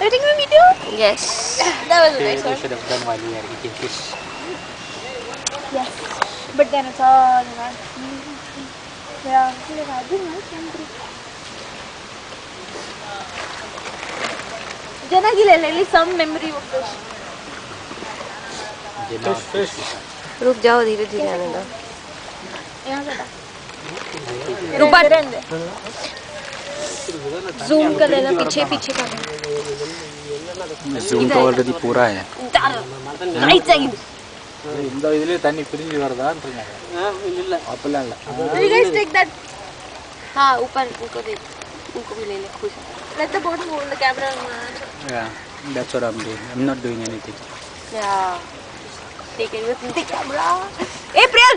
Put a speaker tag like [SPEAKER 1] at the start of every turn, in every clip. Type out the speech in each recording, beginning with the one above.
[SPEAKER 1] Editing my video?
[SPEAKER 2] Yes.
[SPEAKER 1] That was a nice one.
[SPEAKER 3] We should have done while we were eating fish.
[SPEAKER 1] Yes. But then it's all around. Yeah. Janagi at least some memory of fish.
[SPEAKER 3] Fish.
[SPEAKER 2] रुक जाओ धीरे धीरे आने दो.
[SPEAKER 1] यहाँ से था.
[SPEAKER 2] रुक Zoom कर लेना पीछे पीछे का.
[SPEAKER 3] Zoom तो already पूरा है.
[SPEAKER 2] Right side.
[SPEAKER 3] இந்த இதுலயே தண்ணி பிரிஞ்சு வருதான்றீங்க. இல்ல அப்பலாம் இல்ல.
[SPEAKER 1] You guys take that.
[SPEAKER 2] हाँ ऊपर उनको दे. उनको भी ले ले खुश.
[SPEAKER 1] Let the boat hold the camera.
[SPEAKER 3] Yeah, that's what I'm doing. I'm not doing anything.
[SPEAKER 2] Yeah. Take it with the camera. April.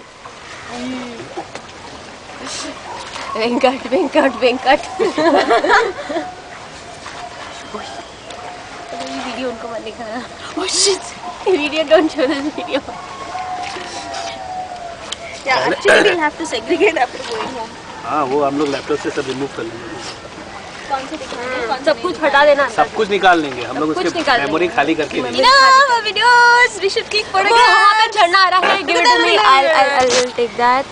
[SPEAKER 2] Venkat. ये वीडियो उनको मत दिखाना. Oh shit. Video, don't show this video.
[SPEAKER 1] Yeah, actually we'll have to segregate after going home.
[SPEAKER 3] हाँ वो हम लोग laptop से सब रिमूव कर लेंगे.
[SPEAKER 1] कौन से दिखाएंगे?
[SPEAKER 2] सब कुछ हटा देना.
[SPEAKER 3] सब कुछ निकाल लेंगे हम लोग उसके मेमोरी खाली करके लेंगे.
[SPEAKER 1] No, our videos. We should click photographs.
[SPEAKER 2] वहाँ पे झरना आ रहा है. Give it to me. I'll take that.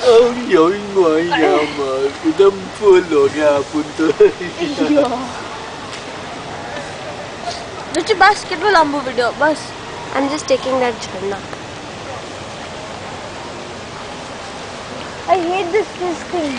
[SPEAKER 3] Ôi ngoài nhà mà cái đâm phun lỗ nhà phun tới.
[SPEAKER 1] Just basketball ambu video. Bus.
[SPEAKER 2] I'm just taking that झरना.
[SPEAKER 1] I hate this thing.